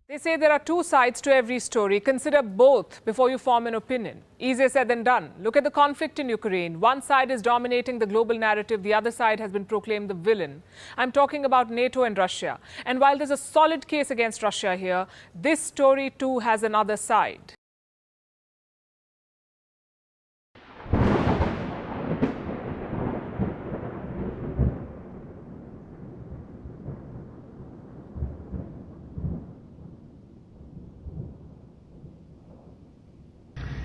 They say there are two sides to every story. Consider both before you form an opinion. Easier said than done. Look at the conflict in Ukraine. One side is dominating the global narrative. The other side has been proclaimed the villain. I'm talking about NATO and Russia. And while there's a solid case against Russia here, this story too has another side.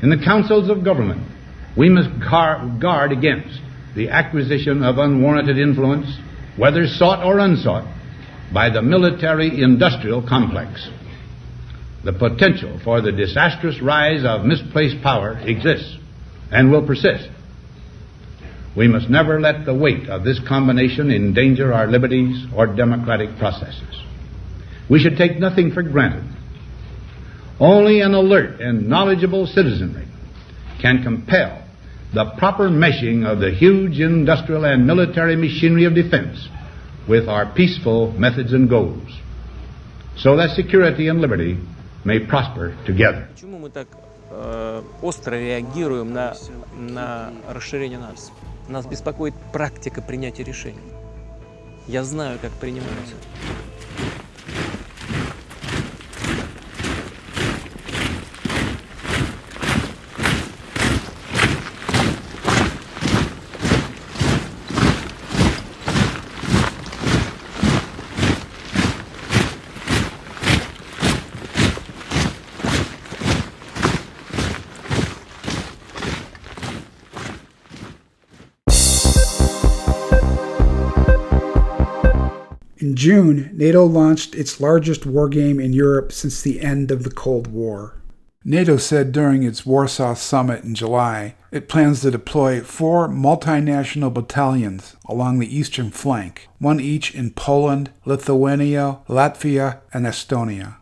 In the councils of government, we must guard against the acquisition of unwarranted influence, whether sought or unsought, by the military-industrial complex. The potential for the disastrous rise of misplaced power exists and will persist. We must never let the weight of this combination endanger our liberties or democratic processes. We should take nothing for granted. Only an alert and knowledgeable citizenry can compel the proper meshing of the huge industrial and military machinery of defense with our peaceful methods and goals, so that security and liberty may prosper together. Почему мы так остро реагируем на расширение НАТО? Нас беспокоит практика принятия решений. Я знаю, как принимаются. In June, NATO launched its largest war game in Europe since the end of the Cold War. NATO said during its Warsaw summit in July it plans to deploy 4 multinational battalions along the eastern flank, one each in Poland, Lithuania, Latvia, and Estonia.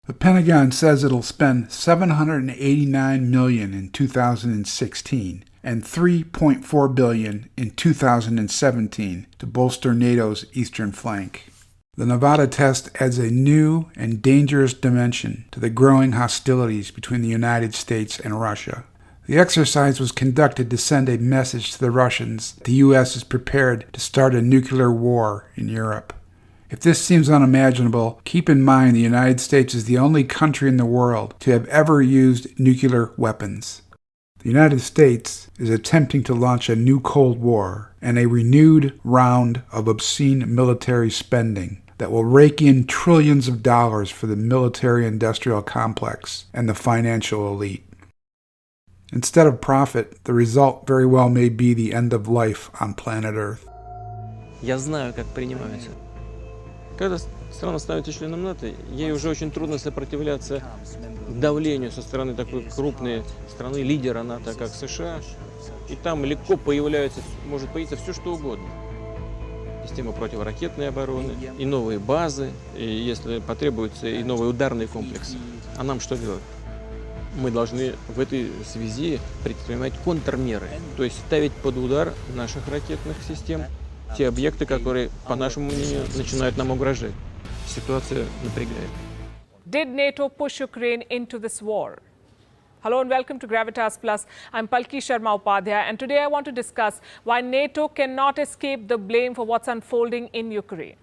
The Pentagon says it'll spend $789 million in 2016 and $3.4 billion in 2017 to bolster NATO's eastern flank. The Nevada test adds a new and dangerous dimension to the growing hostilities between the United States and Russia. The exercise was conducted to send a message to the Russians that the U.S. is prepared to start a nuclear war in Europe. If this seems unimaginable, keep in mind the United States is the only country in the world to have ever used nuclear weapons. The United States is attempting to launch a new Cold War and a renewed round of obscene military spending that will rake in trillions of dollars for the military-industrial complex and the financial elite. Instead of profit, the result very well may be the end of life on planet Earth. Я знаю, как принимаются. Когда страна становится членом НАТО, ей уже очень трудно сопротивляться давлению со стороны такой крупной страны, лидера НАТО, как США. И там легко может появиться все, что угодно. Система противоракетной обороны, и новые базы, и если потребуется, и новые ударные комплексы. А нам что делать? Мы должны в этой связи предпринимать контрмеры, то есть ставить под удар наших ракетных систем те объекты, которые, по нашему мнению, начинают нам угрожать. Ситуация напрягает. Did NATO push Ukraine into this war? Hello and welcome to Gravitas Plus. I'm Palki Sharma Upadhyay, and today I want to discuss why NATO cannot escape the blame for what's unfolding in Ukraine.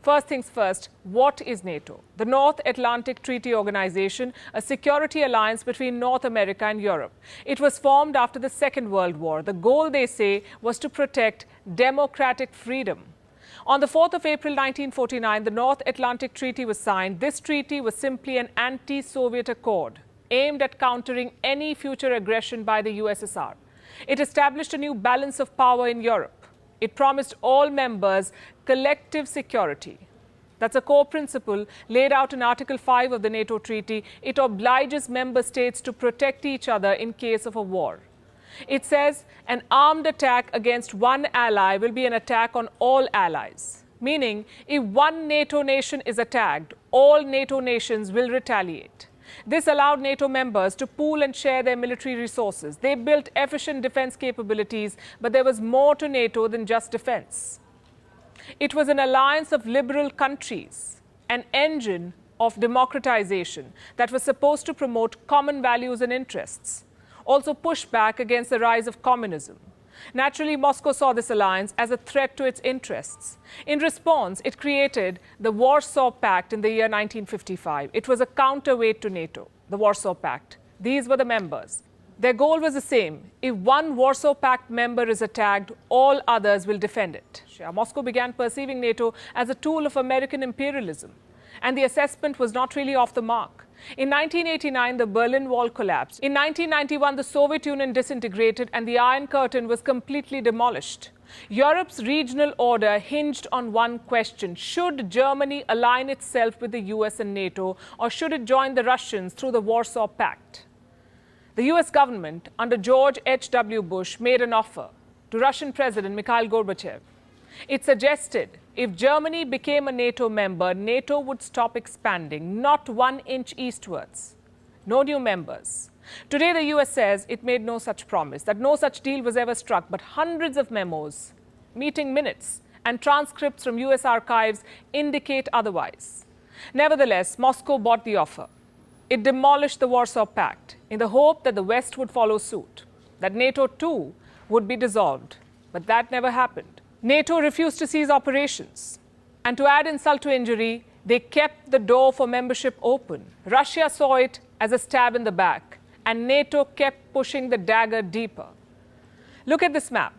First things first, what is NATO? The North Atlantic Treaty Organization, a security alliance between North America and Europe. It was formed after the Second World War. The goal, they say, was to protect democratic freedom. On the 4th of April 1949, the North Atlantic Treaty was signed. This treaty was simply an anti-Soviet accord aimed at countering any future aggression by the USSR. It established a new balance of power in Europe. It promised all members collective security. That's a core principle laid out in Article 5 of the NATO Treaty. It obliges member states to protect each other in case of a war. It says an armed attack against one ally will be an attack on all allies, meaning if one NATO nation is attacked, all NATO nations will retaliate. This allowed NATO members to pool and share their military resources. They built efficient defense capabilities, but there was more to NATO than just defense. It was an alliance of liberal countries, an engine of democratization that was supposed to promote common values and interests, also push back against the rise of communism. Naturally, Moscow saw this alliance as a threat to its interests. In response, it created the Warsaw Pact in the year 1955. It was a counterweight to NATO, the Warsaw Pact. These were the members. Their goal was the same. If one Warsaw Pact member is attacked, all others will defend it. Moscow began perceiving NATO as a tool of American imperialism, and the assessment was not really off the mark. In 1989, the Berlin Wall collapsed. In 1991, the Soviet Union disintegrated and the Iron Curtain was completely demolished. Europe's regional order hinged on one question: should Germany align itself with the US and NATO, or should it join the Russians through the Warsaw Pact? The US government, under George H.W. Bush, made an offer to Russian President Mikhail Gorbachev. It suggested if Germany became a NATO member, NATO would stop expanding, not 1 inch eastwards. No new members. Today, the US says it made no such promise, that no such deal was ever struck, but hundreds of memos, meeting minutes, and transcripts from US archives indicate otherwise. Nevertheless, Moscow bought the offer. It demolished the Warsaw Pact in the hope that the West would follow suit, that NATO too would be dissolved. But that never happened. NATO refused to cease operations. And to add insult to injury, they kept the door for membership open. Russia saw it as a stab in the back, and NATO kept pushing the dagger deeper. Look at this map.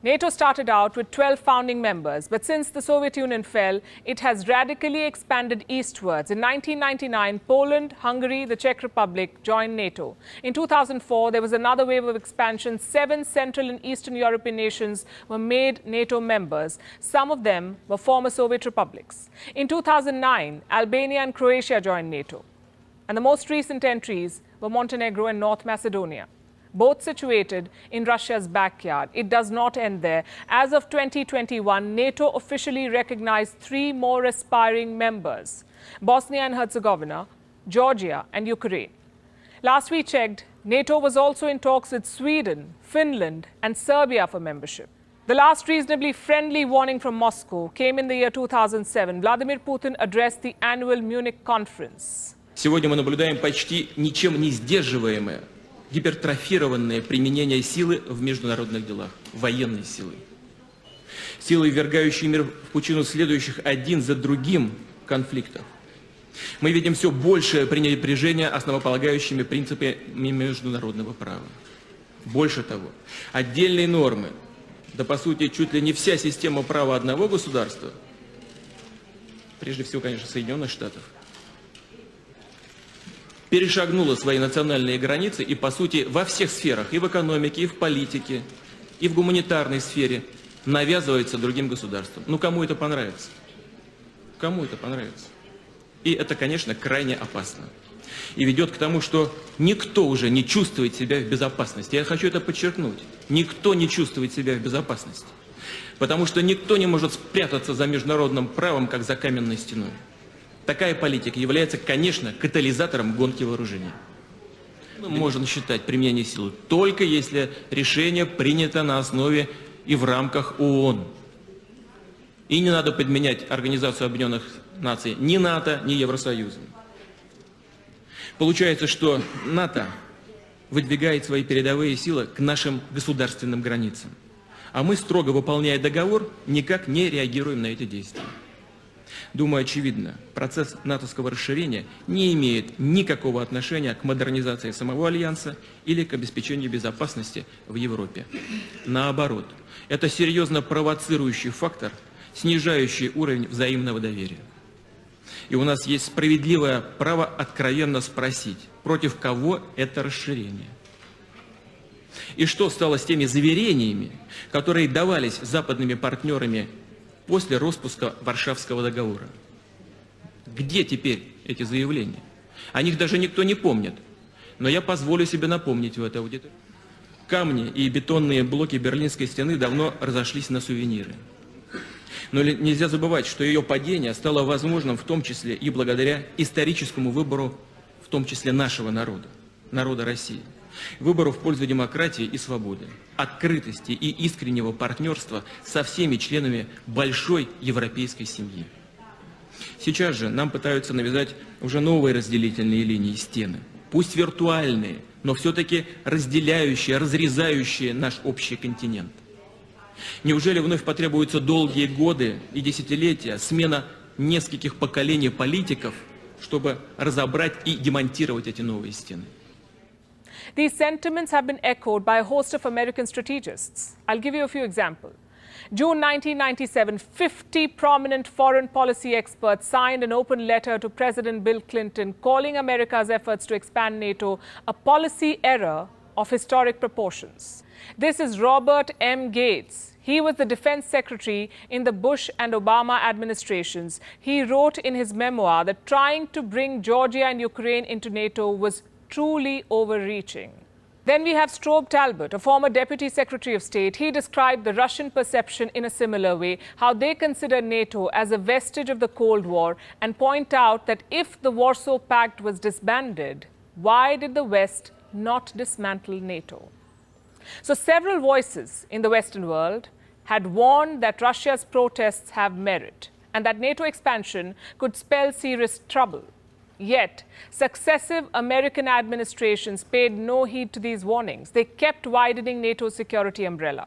NATO started out with 12 founding members, but since the Soviet Union fell, it has radically expanded eastwards. In 1999, Poland, Hungary, the Czech Republic joined NATO. In 2004, there was another wave of expansion. 7 Central and Eastern European nations were made NATO members. Some of them were former Soviet republics. In 2009, Albania and Croatia joined NATO. And the most recent entries were Montenegro and North Macedonia, both situated in Russia's backyard. It does not end there. As of 2021, NATO officially recognized 3 more aspiring members: Bosnia and Herzegovina, Georgia, and Ukraine. Last we checked, NATO was also in talks with Sweden, Finland, and Serbia for membership. The last reasonably friendly warning from Moscow came in the year 2007. Vladimir Putin addressed the annual Munich conference. Сегодня мы наблюдаем почти ничем не сдерживаемое гипертрофированное применение силы в международных делах, военной силы. Силой, ввергающей мир в пучину следующих один за другим конфликтов. Мы видим все большее пренебрежение основополагающими принципами международного права. Больше того, отдельные нормы, да по сути чуть ли не вся система права одного государства, прежде всего, конечно, Соединенных Штатов, перешагнула свои национальные границы и, по сути, во всех сферах, и в экономике, и в политике, и в гуманитарной сфере навязывается другим государствам. Ну, кому это понравится? Кому это понравится? И это, конечно, крайне опасно. И ведет к тому, что никто уже не чувствует себя в безопасности. Я хочу это подчеркнуть. Никто не чувствует себя в безопасности. Потому что никто не может спрятаться за международным правом, как за каменной стеной. Такая политика является, конечно, катализатором гонки вооружений. Мы можем считать применение силы только если решение принято на основе и в рамках ООН. И не надо подменять Организацию Объединенных Наций ни НАТО, ни Евросоюзом. Получается, что НАТО выдвигает свои передовые силы к нашим государственным границам. А мы, строго выполняя договор, никак не реагируем на эти действия. Думаю, очевидно, процесс натовского расширения не имеет никакого отношения к модернизации самого Альянса или к обеспечению безопасности в Европе. Наоборот, это серьезно провоцирующий фактор, снижающий уровень взаимного доверия. И у нас есть справедливое право откровенно спросить, против кого это расширение. И что стало с теми заверениями, которые давались западными партнерами после распуска Варшавского договора? Где теперь эти заявления? О них даже никто не помнит. Но я позволю себе напомнить в этой аудитории. Камни и бетонные блоки Берлинской стены давно разошлись на сувениры. Но нельзя забывать, что ее падение стало возможным в том числе и благодаря историческому выбору, в том числе нашего народа, народа России. Выбору в пользу демократии и свободы, открытости и искреннего партнерства со всеми членами большой европейской семьи. Сейчас же нам пытаются навязать уже новые разделительные линии, стены. Пусть виртуальные, но все-таки разделяющие, разрезающие наш общий континент. Неужели вновь потребуются долгие годы и десятилетия, смена нескольких поколений политиков, чтобы разобрать и демонтировать эти новые стены? These sentiments have been echoed by a host of American strategists. I'll give you a few examples. June 1997, 50 prominent foreign policy experts signed an open letter to President Bill Clinton calling America's efforts to expand NATO a policy error of historic proportions. This is Robert M. Gates. He was the defense secretary in the Bush and Obama administrations. He wrote in his memoir that trying to bring Georgia and Ukraine into NATO was truly overreaching. Then we have Strobe Talbot, a former Deputy Secretary of State. He described the Russian perception in a similar way, how they consider NATO as a vestige of the Cold War, and point out that if the Warsaw Pact was disbanded, why did the West not dismantle NATO? So several voices in the Western world had warned that Russia's protests have merit and that NATO expansion could spell serious trouble. Yet, successive American administrations paid no heed to these warnings. They kept widening NATO's security umbrella.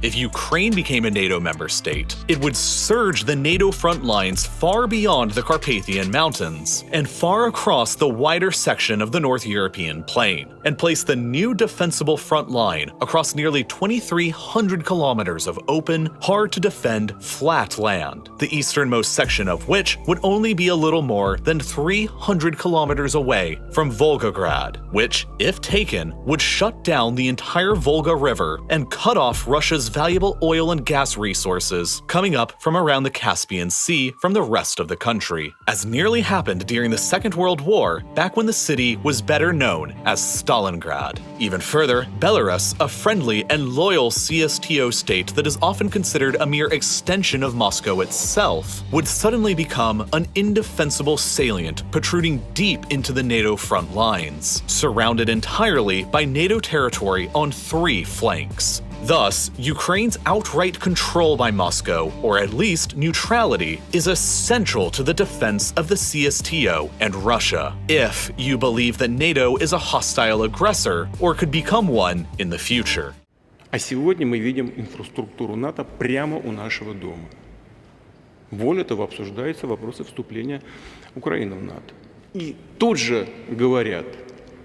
If Ukraine became a NATO member state, it would surge the NATO front lines far beyond the Carpathian Mountains and far across the wider section of the North European plain, and place the new defensible front line across nearly 2,300 kilometers of open, hard-to-defend, flat land, the easternmost section of which would only be a little more than 300 kilometers away from Volgograd, which, if taken, would shut down the entire Volga River and cut off Russia's valuable oil and gas resources coming up from around the Caspian Sea from the rest of the country, as nearly happened during the Second World War, back when the city was better known as Stalingrad. Even further, Belarus, a friendly and loyal CSTO state that is often considered a mere extension of Moscow itself, would suddenly become an indefensible salient protruding deep into the NATO front lines, surrounded entirely by NATO territory on 3 flanks. Thus, Ukraine's outright control by Moscow, or at least neutrality, is essential to the defense of the CSTO and Russia, if you believe that NATO is a hostile aggressor or could become one in the future. А сегодня мы видим инфраструктуру НАТО прямо у нашего дома. Более того, обсуждаются вопросы вступления Украины в НАТО. И тут же говорят,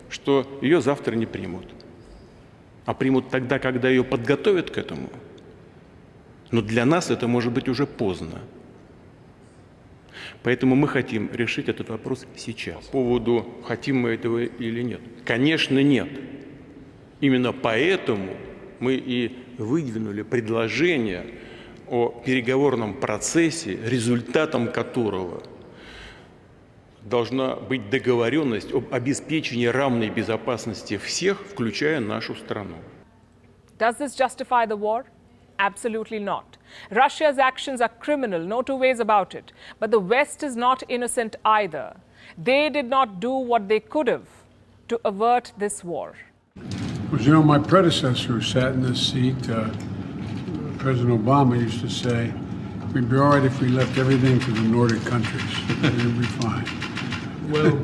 что ее завтра не примут. А примут тогда, когда ее подготовят к этому. Но для нас это может быть уже поздно. Поэтому мы хотим решить этот вопрос сейчас. По поводу, хотим мы этого или нет. Конечно, нет. Именно поэтому мы и выдвинули предложение о переговорном процессе, результатом которого должна быть договоренность об обеспечении равной безопасности всех, включая нашу страну. Does this justify the war? Absolutely not. Russia's actions are criminal, no two ways about it. But the West is not innocent either. They did not do what they could have to avert this war. Well, you know, my predecessor who sat in this seat, President Obama, used to say, we'd be all right if we left everything to the Nordic countries. We'd be fine. Well,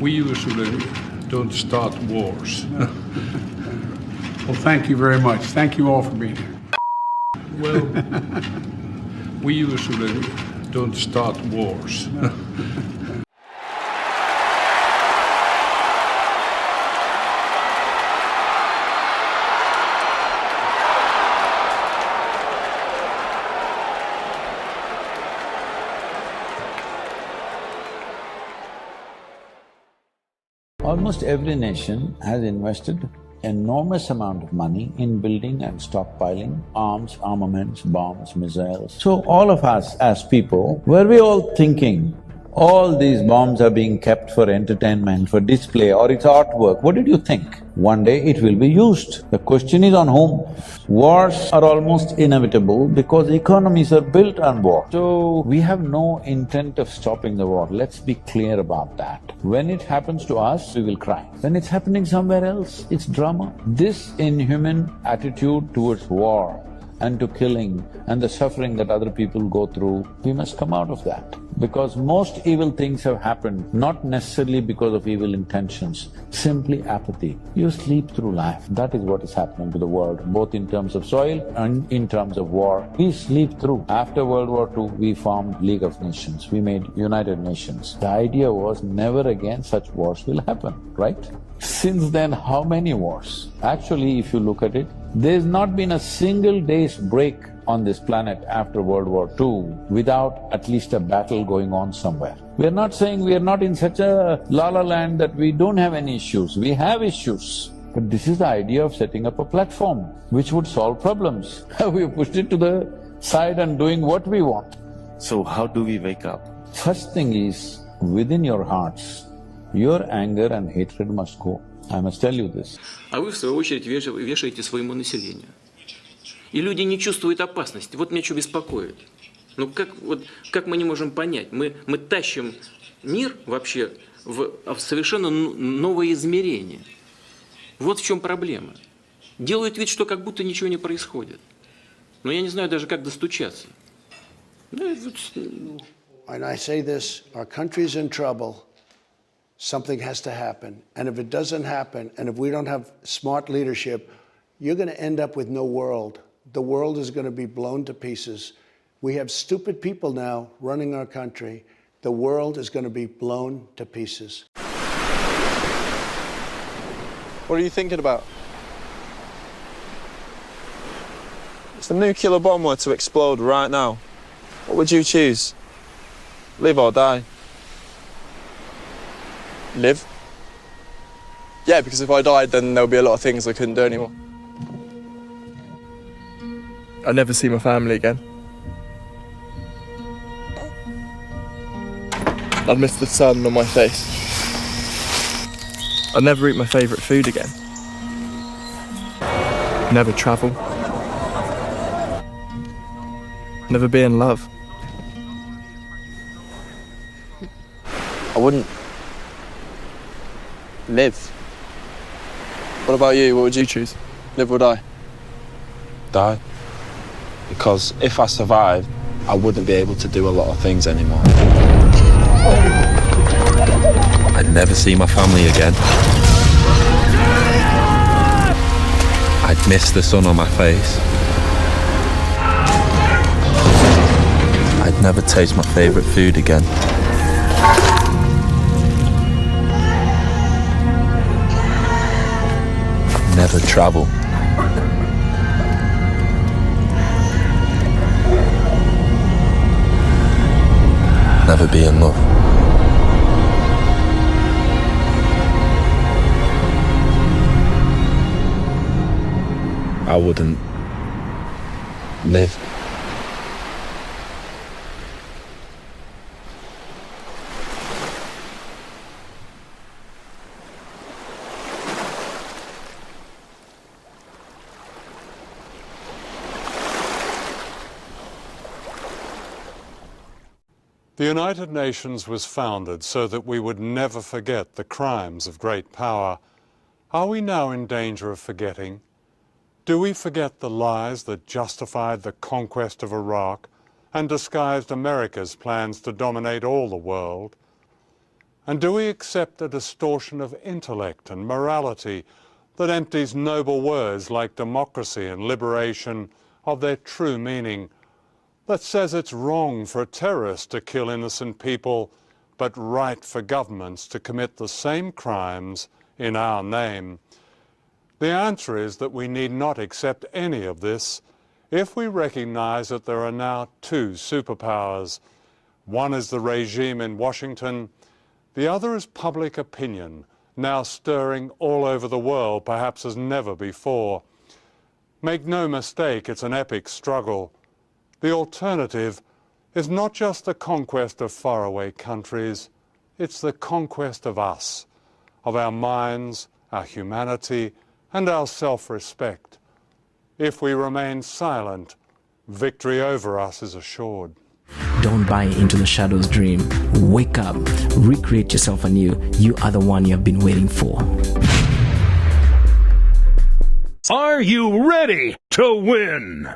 we usually don't start wars. Well, thank you very much. Thank you all for being here. Well, we usually don't start wars. Almost every nation has invested enormous amount of money in building and stockpiling arms, armaments, bombs, missiles. So all of us as people, were we all thinking, all these bombs are being kept for entertainment, for display, or it's artwork? What did you think? One day it will be used. The question is on whom? Wars are almost inevitable because economies are built on war. So we have no intent of stopping the war. Let's be clear about that. When it happens to us, we will cry. When it's happening somewhere else, it's drama. This inhuman attitude towards war and to killing and the suffering that other people go through, we must come out of that. Because most evil things have happened not necessarily because of evil intentions, simply apathy. You sleep through life. That is what is happening to the world, both in terms of soil and in terms of war. We sleep through. After World War II, we formed League of Nations. We made United Nations. The idea was never again such wars will happen, right? Since then, how many wars? Actually, if you look at it, there's not been a single day's break on this planet after World War II without at least a battle going on somewhere. We're not saying we are not in such a la-la land that we don't have any issues. We have issues. But this is the idea of setting up a platform which would solve problems. We pushed it to the side and doing what we want. So how do we wake up? First thing is, within your hearts, your anger and hatred must go. I must tell you this. А вы, в свою очередь, вешаете своему населению. И люди не чувствуют опасности. Вот меня что беспокоит. Ну как мы не можем понять? Мы тащим мир вообще в совершенно новое измерение. Вот в чем проблема. Делают вид, что как будто ничего не происходит. Но я не знаю даже, как достучаться. And I say this, our country's in trouble. Something has to happen. And if it doesn't happen, and if we don't have smart leadership, you're going to end up with no world. The world is going to be blown to pieces. We have stupid people now running our country. The world is going to be blown to pieces. What are you thinking about? If the nuclear bomb were to explode right now, what would you choose? Live or die? Live? Yeah, because if I died, then there'll be a lot of things I couldn't do anymore. I'd never see my family again. I'd miss the sun on my face. I'd never eat my favourite food again. Never travel. Never be in love. I wouldn't live. What about you? What would you choose? Live or die? Die. Because if I survived, I wouldn't be able to do a lot of things anymore. I'd never see my family again. I'd miss the sun on my face. I'd never taste my favourite food again. Never travel. Never be in love. I wouldn't live. The United Nations was founded so that we would never forget the crimes of great power. Are we now in danger of forgetting? Do we forget the lies that justified the conquest of Iraq and disguised America's plans to dominate all the world? And do we accept a distortion of intellect and morality that empties noble words like democracy and liberation of their true meaning, that says it's wrong for a terrorist to kill innocent people, but right for governments to commit the same crimes in our name? The answer is that we need not accept any of this if we recognize that there are now two superpowers. One is the regime in Washington, the other is public opinion, now stirring all over the world, perhaps as never before. Make no mistake, it's an epic struggle. The alternative is not just the conquest of faraway countries, it's the conquest of us, of our minds, our humanity, and our self-respect. If we remain silent, victory over us is assured. Don't buy into the shadow's dream. Wake up, recreate yourself anew. You are the one you have been waiting for. Are you ready to win?